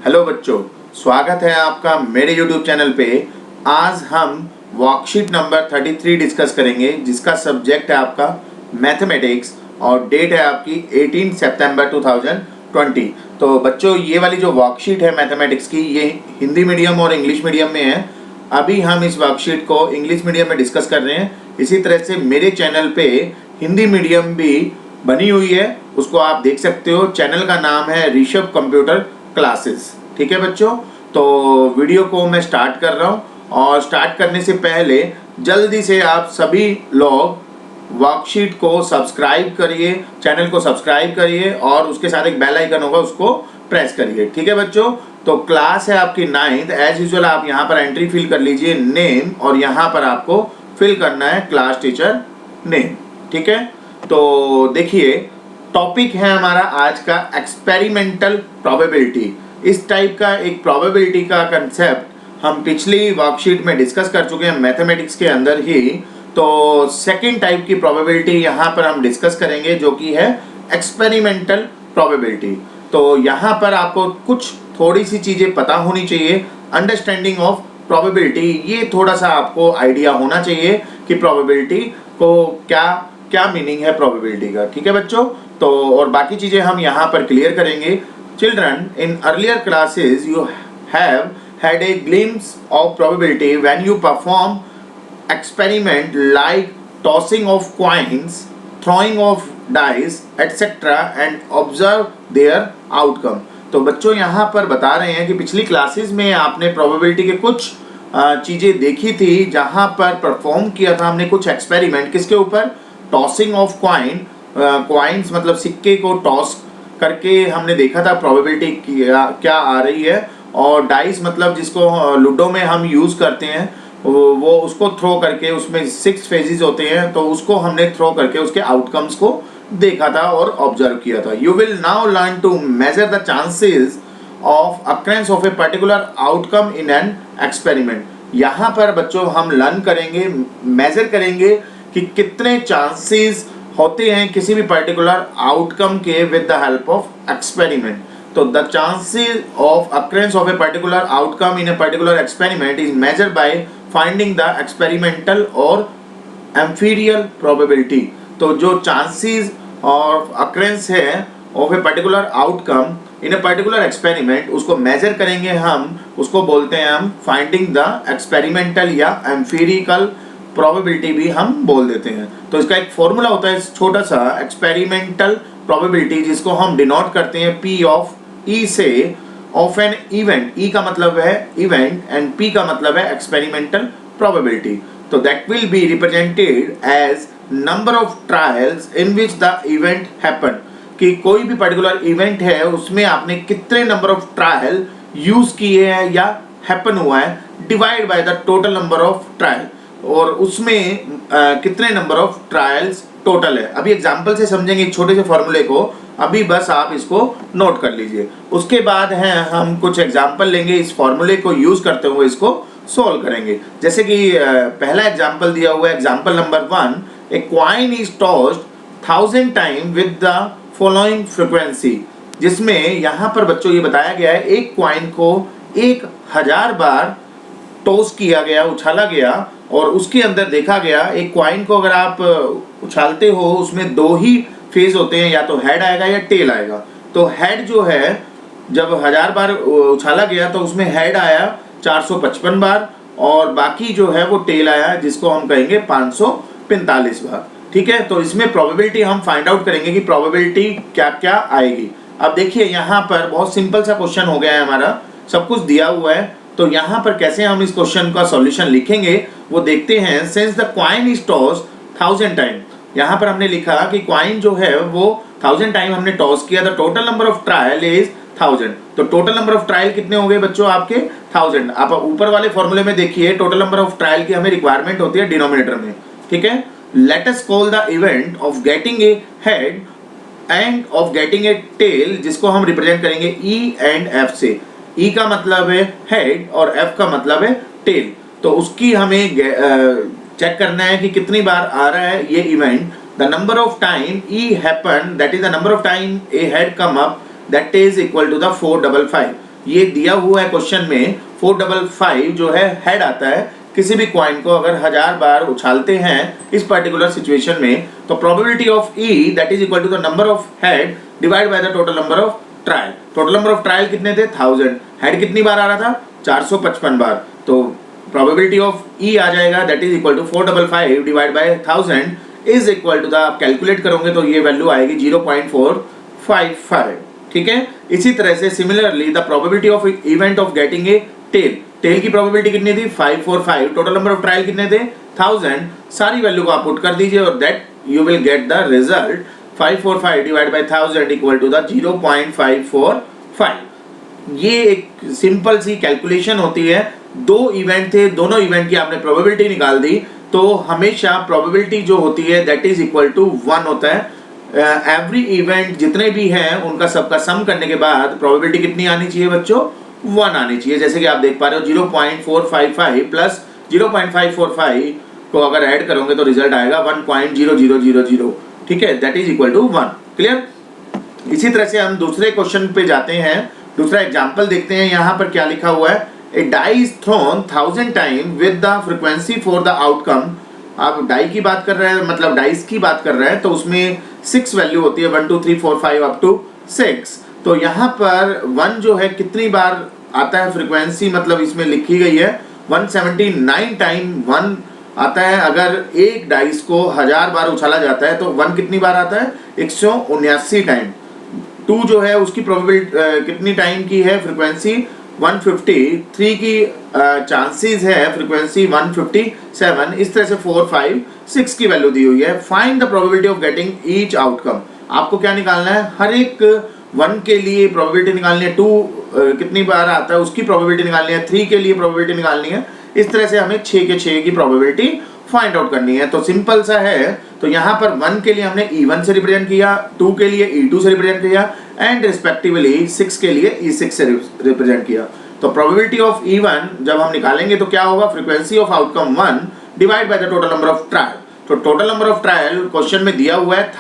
Hello बच्चों, स्वागत है आपका मेरे YouTube चैनल पे। आज हम वर्कशीट नंबर 33 डिस्कस करेंगे, जिसका सब्जेक्ट है आपका मैथमेटिक्स और डेट है आपकी 18 सितंबर 2020। तो बच्चों, ये वाली जो वर्कशीट है मैथमेटिक्स की, ये हिंदी मीडियम और इंग्लिश मीडियम में है। अभी हम इस वर्कशीट को इंग्लिश मीडियम में डिस्कस कर रहे हैं। इसी तरह से मेरे चैनल पे हिंदी मीडियम भी बनी हुई है, उसको आप देख सकते हो। चैनल का नाम है ऋषभ कंप्यूटर क्लासेस। ठीक है बच्चों, तो वीडियो को मैं स्टार्ट कर रहा हूँ, और स्टार्ट करने से पहले जल्दी से आप सभी लोग वर्कशीट को सब्सक्राइब करिए, चैनल को सब्सक्राइब करिए, और उसके साथ एक बेल आइकन होगा, उसको प्रेस करिए। ठीक है बच्चों, तो क्लास है आपकी 9th। एज यूजुअल आप यहाँ पर एंट्री फिल कर लीजिए, नेम, और यहाँ पर आपको फिल करना है क्लास टीचर नेम। ठीक है, तो देखिए टॉपिक है हमारा आज का एक्सपेरिमेंटल प्रोबेबिलिटी। इस टाइप का एक प्रोबेबिलिटी का कंसेप्ट हम पिछली वर्कशीट में डिस्कस कर चुके हैं मैथमेटिक्स के अंदर ही। तो सेकंड टाइप की प्रोबेबिलिटी यहाँ पर हम डिस्कस करेंगे, जो कि है एक्सपेरिमेंटल प्रोबेबिलिटी। तो यहाँ पर आपको कुछ थोड़ी सी चीज़ें पता होनी चाहिए। अंडरस्टैंडिंग ऑफ प्रोबेबिलिटी, ये थोड़ा सा आपको आइडिया होना चाहिए कि प्रोबेबिलिटी को क्या मीनिंग है प्रोबेबिलिटी का। ठीक है बच्चों, तो और बाकी चीज़ें हम यहाँ पर क्लियर करेंगे। Children, in earlier classes you have had a glimpse of probability when you perform experiment like tossing of coins, throwing of dice, etc. and observe their outcome। तो बच्चों यहाँ पर बता रहे हैं कि पिछली क्लासेस में आपने प्रोबेबिलिटी के कुछ चीज़ें देखी थी, जहाँ पर परफॉर्म किया था हमने कुछ एक्सपेरिमेंट। किसके ऊपर? टॉसिंग ऑफ कॉइन, कॉइन्स मतलब सिक्के को टॉस करके हमने देखा था प्रोबेबिलिटी क्या आ रही है। और डाइस मतलब जिसको लूडो में हम यूज़ करते हैं, वो उसको थ्रो करके, उसमें 6 फेजेस होते हैं, तो उसको हमने थ्रो करके उसके आउटकम्स को देखा था और ऑब्जर्व किया था। You will now learn to measure the chances of occurrence of a particular outcome in an experiment. यहाँ पर बच्चों हम लर्न करेंगे, मेजर करेंगे कि कितने चांसेस होते हैं किसी भी पर्टिकुलर आउटकम के with the help of experiment. तो the chances of occurrence of a particular outcome in a particular experiment is measured by finding the experimental और एम्फीरियल प्रोबेबिलिटी। तो जो चांसेस ऑफ अकरेंस है of a particular outcome in a particular experiment, उसको measure करेंगे हम, उसको बोलते हैं हम फाइंडिंग द एक्सपेरिमेंटल या एम्फीरिकल प्रोबेबिलिटी भी हम बोल देते हैं। तो इसका एक फॉर्मूला होता है छोटा सा, एक्सपेरिमेंटल प्रोबेबिलिटी, जिसको हम डिनोट करते हैं P ऑफ E से, ऑफ एन इवेंट। E का मतलब है इवेंट एंड P का मतलब है एक्सपेरिमेंटल प्रोबेबिलिटी। तो that will be represented as number of trials in which the event happen. कि कोई भी पर्टिकुलर इवेंट है, उसमें आपने कितने नंबर ऑफ ट्रायल यूज किए हैं या हैपन हुआ है, divide by the total number of trial, और उसमें कितने नंबर ऑफ ट्रायल्स टोटल है। अभी एग्जांपल से समझेंगे एक छोटे से फॉर्मूले को, अभी बस आप इसको नोट कर लीजिए। उसके बाद है हम कुछ एग्जांपल लेंगे, इस फॉर्मूले को यूज करते हुए इसको सॉल्व करेंगे। जैसे कि पहला एग्जांपल दिया हुआ है, example number 1, a coin is tossed 1000 time with the following frequency. जिसमें यहाँ पर बच्चों ये बताया गया है, एक कॉइन को 1000 बार टॉस किया गया, उछाला गया, और उसके अंदर देखा गया एक कॉइन को अगर आप उछालते हो, उसमें 2 ही फेज होते हैं, या तो हेड आएगा या टेल आएगा। तो हेड जो है, जब 1000 बार उछाला गया तो उसमें हेड आया 455 बार, और बाकी जो है वो टेल आया, जिसको हम कहेंगे 545 बार। ठीक है, तो इसमें प्रोबेबिलिटी हम फाइंड आउट करेंगे कि प्रोबेबिलिटी क्या क्या आएगी। अब देखिए यहाँ पर बहुत सिंपल सा क्वेश्चन हो गया है हमारा, सब कुछ दिया हुआ है। तो यहाँ पर कैसे हम इस क्वेश्चन का सॉल्यूशन लिखेंगे वो देखते हैं। Since the coin is toss 1000 time, यहाँ पर हमने लिखा कि कॉइन जो है वो 1000 टाइम हमने टॉस किया, the total number of trial is 1000। तो टोटल नंबर ऑफ ट्रायल कितने हो गए बच्चों आपके? 1000। आप ऊपर वाले फॉर्मूले में देखिए, टोटल नंबर ऑफ ट्रायल की हमें रिक्वायरमेंट होती है डिनोमिनेटर में। ठीक है, let us call the event of getting a head and of getting a tail, जिसको हम रिप्रेजेंट करेंगे E एंड F से। E का मतलब है हेड और F का मतलब है टेल। तो उसकी हमें चेक करना है कि कितनी बार आ रहा है ये event. The number of time E happen, that is the number of time a head come up, that is equal to the 455। ये दिया हुआ है क्वेश्चन में 455 जो है हेड आता है। किसी भी कॉइन को अगर 1000 बार उछालते हैं इस पर्टिकुलर सिचुएशन में तो probability of E that is equal to the number of head divide by the total number of trial. Total number of trial कितने थे 1000, हेड कितनी बार आ रहा था 455 बार, तो प्रोबेबिलिटी ऑफ ई आ जाएगा that is equal to 455 divide by 1000 is equal to the, आप calculate करोगे तो ये वैल्यू आएगी 0.455। ठीक है, इसी तरह से similarly the probability of event of getting a tail, tail की प्रोबेबिलिटी कितनी थी 545, टोटल नंबर ऑफ ट्रायल कितने थे 1000, सारी वैल्यू को आप पुट कर दीजिए और that you will get the result 545 divide by 1000 equal to the 0.545। ये एक सिंपल सी कैलकुलेशन होती है। दो इवेंट थे, दोनों इवेंट की आपने प्रोबेबिलिटी निकाल दी, तो हमेशा प्रोबेबिलिटी जो होती है दैट इज इक्वल टू 1 होता है। एवरी इवेंट जितने भी हैं उनका सबका सम करने के बाद प्रोबेबिलिटी कितनी आनी चाहिए बच्चों 1 आनी चाहिए। जैसे कि आप देख पा रहे हो 0.455 प्लस 0.545 को अगर ऐड करोगे तो रिजल्ट आएगा 1.0000। ठीक है, that is equal to 1। Clear. इसी तरह से हम दूसरे क्वेश्चन पे जाते हैं, दूसरा एग्जांपल देखते हैं। यहाँ पर क्या लिखा हुआ है, a die is thrown 1000 time with the frequency for the outcome. आप डाई की बात कर रहे हैं, मतलब डाइस की बात कर रहे हैं, तो उसमें 6 वैल्यू होती है 1 2 3 4 5 अप टू 6। तो यहाँ पर 1 जो है कितनी बार आता है फ्रीक्वेंसी, मतलब इसमें लिखी गई है 179 टाइम 1 आता है। अगर एक डाइस को 1000 बार उछाला जाता है तो 1 कितनी बार आता है 179 टाइम। 2 जो है उसकी प्रोबेबिलिटी कितनी टाइम की है फ्रीक्वेंसी 150, 3 की चांसेस है फ्रीक्वेंसी 157। इस तरह से 4 5 6 की वैल्यू दी हुई है। Find the probability of getting each outcome. आपको क्या निकालना है, हर एक 1 के लिए प्रोबेबिलिटी निकालनी है, 2 कितनी बार आता है उसकी प्रोबेबिलिटी निकालनी है, 3 के लिए प्रोबेबिलिटी निकालनी है। इस तरह से हमें 6 के 6 की प्रोबेबिलिटी फाइंड आउट करनी है। तो सिंपल सा है। तो यहाँ पर 1 के लिए हमने E1 से रिप्रेजेंट किया, 2 के लिए E2 से रिप्रेजेंट किया एंड रिस्पेक्टिवली 6 के लिए E6 से रिप्रेजेंट किया। तो प्रोबेबिलिटी ऑफ E1 जब हम निकालेंगे तो क्या होगा, frequency of outcome 1 divide by the total number of trial. तो total number of trial question में दिया हुआ है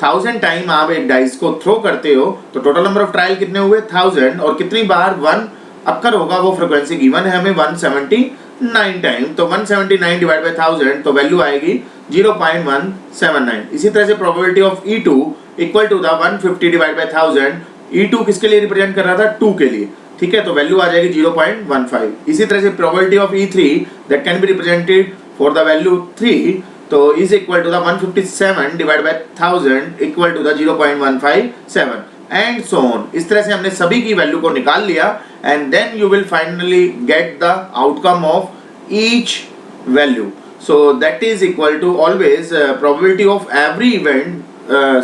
1000 टाइम आप एक डाइस को थ्रो करते हो, तो टोटल नंबर ऑफ ट्रायल कितने हुए 1000 और कितनी बार 1 अक्कर होगा वो फ्रीक्वेंसी गिवन है हमें 179 टाइम। तो 179 डिवाइड बाय 1000 तो वैल्यू आएगी 0.179। इसी तरह से probability of E2 equal to the 150 divide by 1000। E2 किसके लिए रिप्रेजेंट कर रहा था 2 के लिए। ठीक है, तो वैल्यू आ जाएगी 0.15। इसी तरह से probability of E3 that can be represented for the value 3 तो is equal to the 157 divide by 1000 equal to the 0.157 and so on. इस तरह से हमने सभी की वैल्यू को निकाल लिया and then you will finally get the outcome of each value. So that is equal to always probability of every event,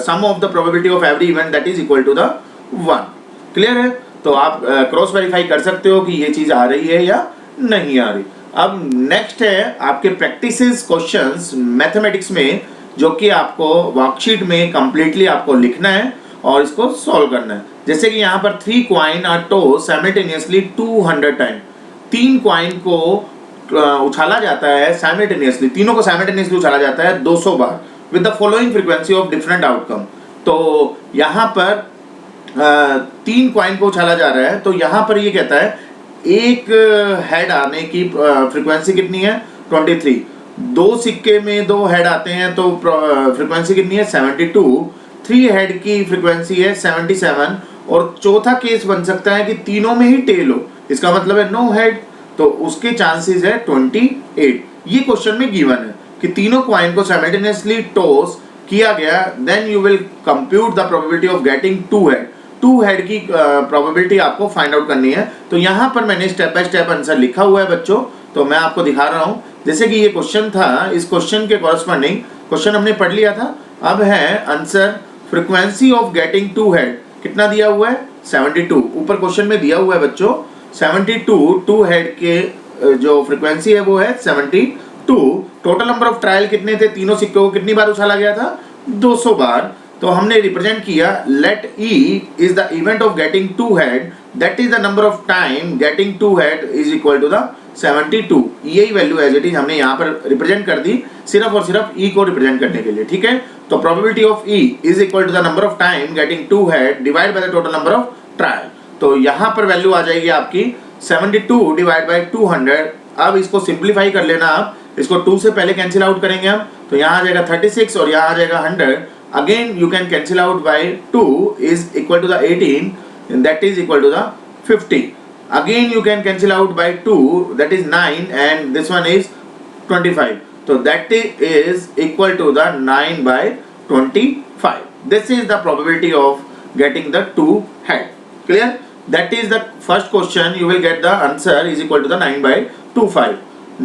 sum of the probability of every event that is equal to the 1। Clear है। तो आप cross verify कर सकते हो कि ये चीज आ रही है या नहीं आ रही। अब नेक्स्ट है आपके प्रैक्टिसेस क्वेश्चंस मैथमेटिक्स में, जो कि आपको वर्कशीट में कंप्लीटली आपको लिखना है और इसको सॉल्व करना है। जैसे कि यहाँ पर 3 coin are tossed simultaneously 200 time. 3 coin को उछाला जाता है साइमल्टेनियसली, तीनों को साइमल्टेनियसली उछाला जाता है 200 बार with the following frequency of different outcome. तो यहाँ पर 3 कॉइन को उछाला जा रहा है, तो यहाँ पर ये कहता है एक हेड आने की फ्रीक्वेंसी कितनी है 23। 2 सिक्के में 2 हेड आते हैं तो फ्रीक्वेंसी कितनी है 72। 3 हेड की फ्रीक्वेंसी है 77 और चौथा केस बन सकता है कि तीनों में ही टेल हो, इसका मतलब है नो हेड, तो उसके चांसेस है 28। ये क्वेश्चन में गिवन है कि तीनों कॉइन को साइमल्टेनियसली टॉस किया गया, then you will compute the probability of getting 2 head. 2 head की प्रोबेबिलिटी आपको फाइंड आउट करनी है। तो यहाँ पर मैंने स्टेप बाय स्टेप आंसर लिखा हुआ है बच्चों, तो मैं आपको दिखा रहा हूँ। जैसे कि ये क्वेश्चन था, इस क्वेश्चन के कॉरस्पॉन्डिंग क्वेश्चन हमने पढ़ लिया था। अब है answer frequency of getting 2 head कितना दिया हुआ है 72। ऊपर क्वेश्चन में दिया हुआ है बच्चों 72, 2 हेड के जो फ्रीक्वेंसी है वो है 72। टोटल नंबर ऑफ ट्रायल कितने थे, तीनों सिक्कों को कितनी बार उछाला गया था 200 बार। तो हमने रिप्रेजेंट किया let E is the event of getting 2 head that is the number of time getting 2 head is equal to the 72। यही वैल्यू एज इट इज हमने यहाँ पर रिप्रेजेंट कर दी, सिर्फ और सिर्फ ई को रिप्रेजेंट करने के लिए। ठीक है, तो probability of E is equal to the number of time getting 2 head divide by the total number of trial. तो तो यहाँ पर वैल्यू आ जाएगी आपकी 72 डिवाइड बाई 200। अब इसको सिंप्लीफाई कर लेना आप, इसको 2 से पहले कैंसिल आउट करेंगे हम, तो यहाँ आ जाएगा 36 और यहाँ आ जाएगा 100। Again you can cancel out by 2 is equal to the 18, that is equal to the 50। Again you can cancel out by 2, that is 9 and this one is 25, so that is equal to the 9 by 25. This is the probability of getting the two head. Clear? That is the first question. You will get the answer is equal to the 9 by 25.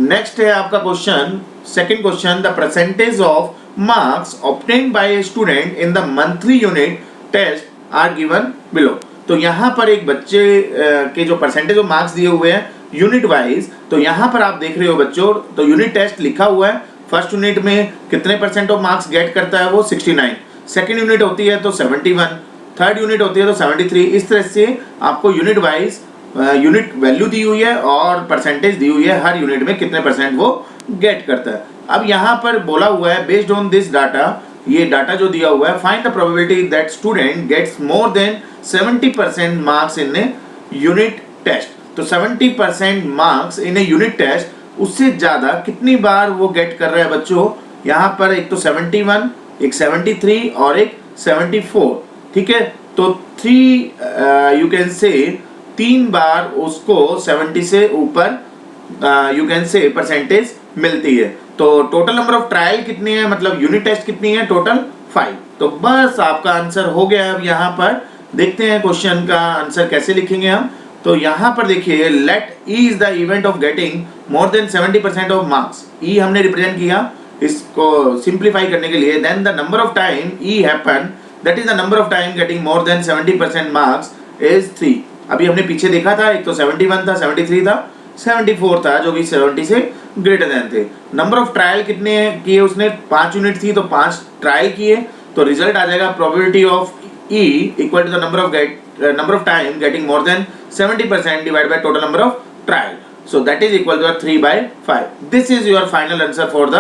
Next है आपका question, second question, the percentage of marks obtained by a student in the monthly unit test are given below. तो यहाँ पर एक बच्चे के जो percentage of marks दिए हुए हैं यूनिट वाइज, तो यहाँ पर आप देख रहे हो बच्चों, तो यूनिट टेस्ट लिखा हुआ है, फर्स्ट यूनिट में कितने परसेंट ऑफ मार्क्स गेट करता है वो 69, सेकंड यूनिट होती है तो 71, थर्ड यूनिट होती है तो 73। इस तरह से आपको यूनिट वाइज यूनिट वैल्यू दी हुई है और परसेंटेज दी हुई है, हर यूनिट में कितने परसेंट वो गेट करता है। अब यहाँ पर बोला हुआ है बेस्ड ऑन दिस डाटा, ये डाटा जो दिया हुआ है, find the probability that student gets more than 70% marks in a unit test. तो 70% marks in a unit test, उससे ज़्यादा कितनी बार वो गेट कर रहा है बच्चों। यहाँ पर एक तो 71, एक 73 और एक 74, ठीक है। तो 3 यू कैन से 3 बार उसको 70 से ऊपर यू कैन से परसेंटेज मिलती है। तो टोटल नंबर ऑफ ट्रायल कितनी है, मतलब यूनिट टेस्ट कितनी है, टोटल 5। तो बस आपका आंसर हो गया। अब यहाँ पर देखते हैं क्वेश्चन का आंसर कैसे लिखेंगे हम। तो यहाँ पर देखिए, let E is the event of getting more than 70% of marks. E हमने रिप्रेजेंट किया इसको सिंप्लीफाई करने के लिए। Then the number of time E happen, that is the number of time getting more than 70% marks is 3। अभी हमने पीछे देखा था, एक तो 71 था, 73 था, 74 था, जो कि 70 से ग्रेटर देन थे। नंबर ऑफ ट्रायल कितने किए उसने, 5 यूनिट थी तो 5 ट्रायल किए। तो रिजल्ट आ जाएगा probability of E equal to the number of time getting more than 70% divide by total number of trial. So that is equal to 3 by 5. This is your final answer for the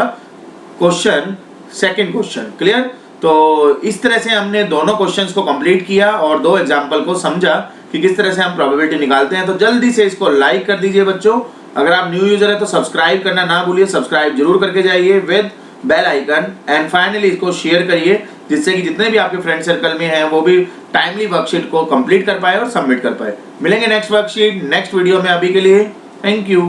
question, second question. Clear? तो इस तरह से हमने दोनों questions को complete किया और 2 example को समझा कि किस तरह से हम प्रोबेबिलिटी निकालते हैं। तो जल्दी से इसको लाइक कर दीजिए बच्चों। अगर आप न्यू यूजर है तो सब्सक्राइब करना ना भूलिए, सब्सक्राइब जरूर करके जाइए with bell icon. And finally इसको शेयर करिए जिससे कि जितने भी आपके फ्रेंड सर्कल में हैं वो भी टाइमली वर्कशीट को कंप्लीट कर पाए और सबमिट कर पाए। मिलेंगे नेक्स्ट वर्कशीट नेक्स्ट वीडियो में। अभी के लिए थैंक यू।